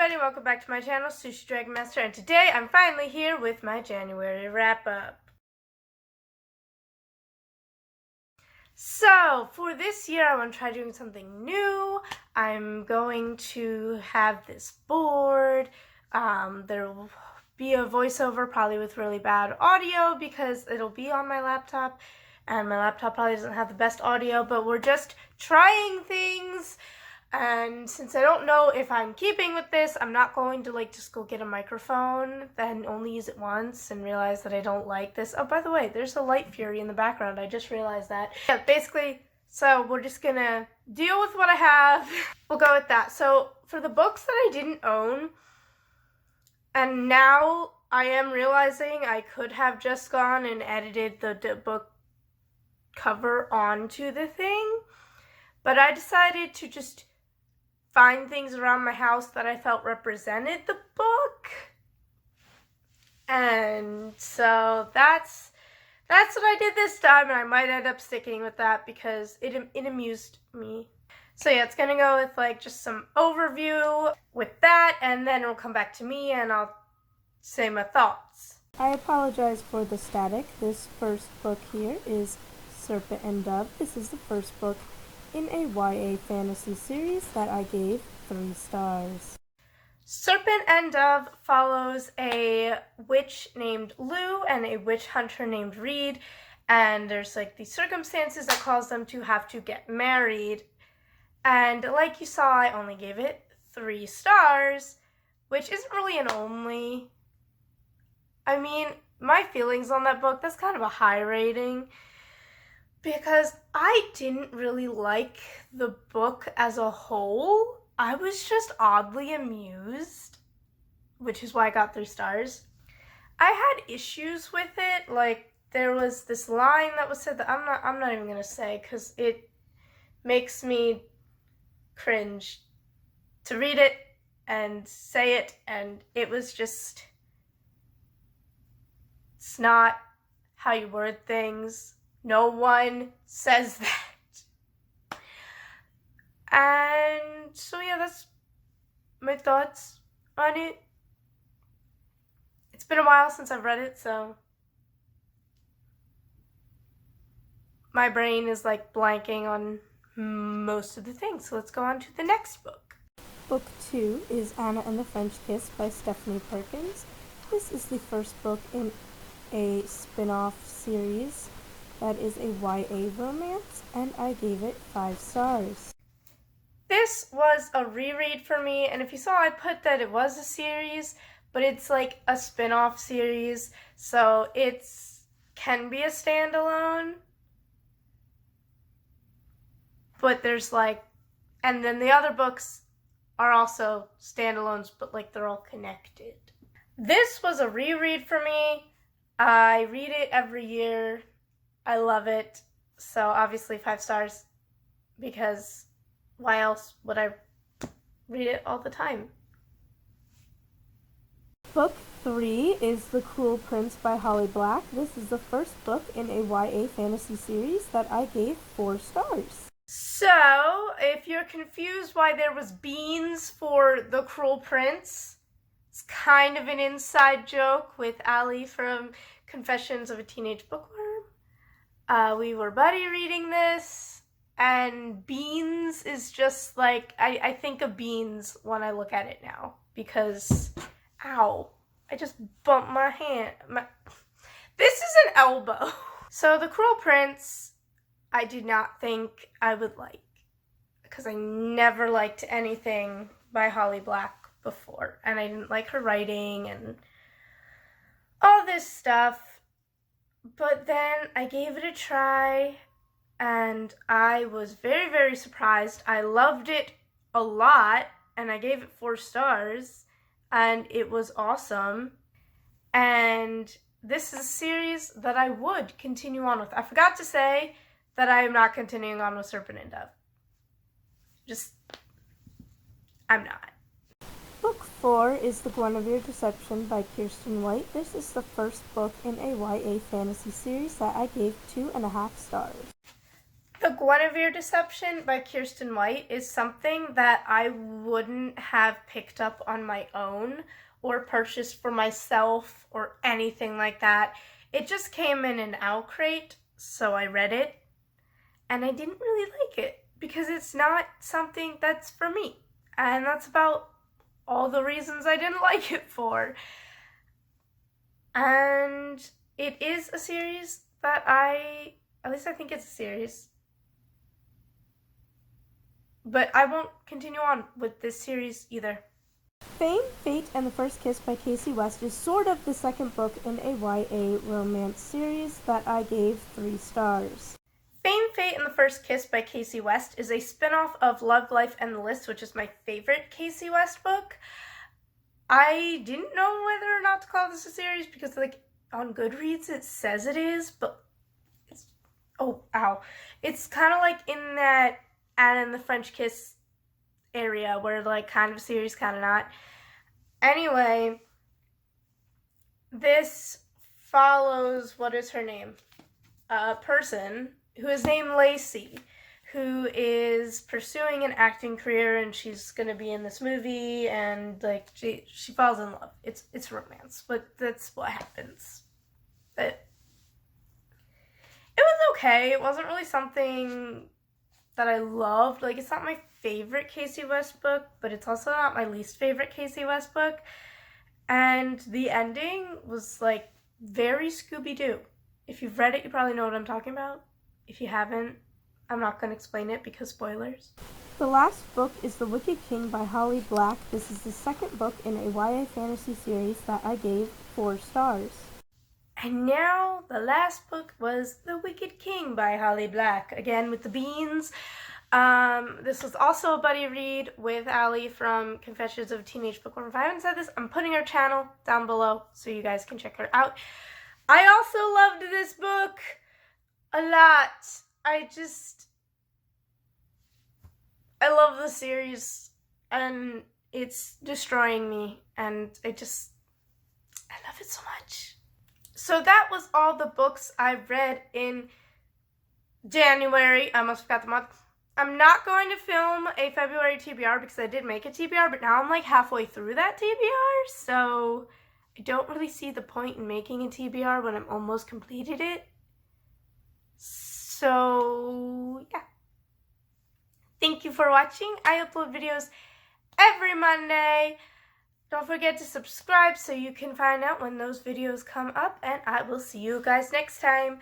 everybody, welcome back to my channel, Sushidragonmaster, and today I'm finally here with my January wrap-up. So, for this year, I want to try doing something new. I'm going to have this board. There will be a voiceover, probably with really bad audio, because it'll be on my laptop, and my laptop probably doesn't have the best audio, but we're just trying things. And since I don't know if I'm keeping with this, I'm not going to just go get a microphone, then only use it once and realize that I don't like this. Oh, by the way, there's a light fury in the background. I just realized that. Yeah, basically, so we're just gonna deal with what I have. We'll go with that. So for the books that I didn't own, and now I am realizing I could have just gone and edited the book cover onto the thing, but I decided to just find things around my house that I felt represented the book. And so that's what I did this time, and I might end up sticking with that because it amused me. So yeah, it's gonna go with just some overview with that, and then it'll come back to me and I'll say my thoughts. I apologize for the static. This first book here is Serpent and Dove. This is the first book in a YA fantasy series that I gave 3 stars. Serpent and Dove follows a witch named Lou and a witch hunter named Reed, and there's these circumstances that cause them to have to get married. And like you saw, I only gave it 3 stars, which isn't really an only. I mean, my feelings on that book, that's kind of a high rating, because I didn't really like the book as a whole. I was just oddly amused, which is why I got 3 stars. I had issues with it. There was this line that was said that I'm not even gonna say because it makes me cringe to read it and say it, and it was just, it's not how you word things. No one says that. And so yeah, that's my thoughts on it. It's been a while since I've read it, so my brain is blanking on most of the things. So let's go on to the next book. Book 2 is Anna and the French Kiss by Stephanie Perkins. This is the first book in a spin-off series that is a YA romance, and I gave it 5 stars. This was a reread for me, and if you saw, I put that it was a series, but it's a spin-off series, so can be a standalone, but there's and then the other books are also standalones, but they're all connected. This was a reread for me. I read it every year. I love it. So obviously 5 stars, because why else would I read it all the time? Book 3 is The Cruel Prince by Holly Black. This is the first book in a YA fantasy series that I gave 4 stars. So, if you're confused why there was beans for The Cruel Prince, it's kind of an inside joke with Allie from Confessions of a Teenage Bookworm. We were buddy reading this, and beans is just I think of beans when I look at it now, because, ow, I just bumped my hand. This is an elbow. So The Cruel Prince, I did not think I would like, because I never liked anything by Holly Black before, and I didn't like her writing and all this stuff. But then I gave it a try, and I was very, very surprised. I loved it a lot, and I gave it 4 stars, and it was awesome. And this is a series that I would continue on with. I forgot to say that I am not continuing on with Serpent and Dove. I'm not. Book 4 is The Guinevere Deception by Kirsten White. This is the first book in a YA fantasy series that I gave 2.5 stars. The Guinevere Deception by Kirsten White is something that I wouldn't have picked up on my own or purchased for myself or anything like that. It just came in an owl crate, so I read it, and I didn't really like it because it's not something that's for me. And that's about all the reasons I didn't like it for. And it is a series that at least I think it's a series. But I won't continue on with this series either. Fame, Fate, and the First Kiss by Casey West is sort of the second book in a YA romance series that I gave 3 stars. Fame, Fate, and the First Kiss by Casey West is a spin-off of Love, Life, and the List, which is my favorite Casey West book. I didn't know whether or not to call this a series because, like, on Goodreads it says it is, but it's, it's kind of like in that Anna and the French Kiss area where, like, kind of a series, kind of not. Anyway, this follows, what is her name? A person who is named Lacey, who is pursuing an acting career, and she's gonna be in this movie, and like she falls in love. It's romance, but that's what happens. But it was okay. It wasn't really something that I loved. Like, it's not my favorite Casey West book, but it's also not my least favorite Casey West book. And the ending was like very Scooby-Doo. If you've read it, you probably know what I'm talking about. If you haven't, I'm not going to explain it because spoilers. The last book is The Wicked King by Holly Black. This is the second book in a YA fantasy series that I gave 4 stars. And now the last book was The Wicked King by Holly Black, again with the beans. This was also a buddy read with Allie from Confessions of a Teenage Bookworm. If I haven't said this, I'm putting her channel down below so you guys can check her out. I also loved this book a lot. I love the series, and it's destroying me, and I love it so much. So that was all the books I read in January. I almost forgot the month. I'm not going to film a February TBR because I did make a TBR, but now I'm like halfway through that TBR, so I don't really see the point in making a TBR when I'm almost completed it. So, yeah. Thank you for watching. I upload videos every Monday. Don't forget to subscribe so you can find out when those videos come up, and I will see you guys next time.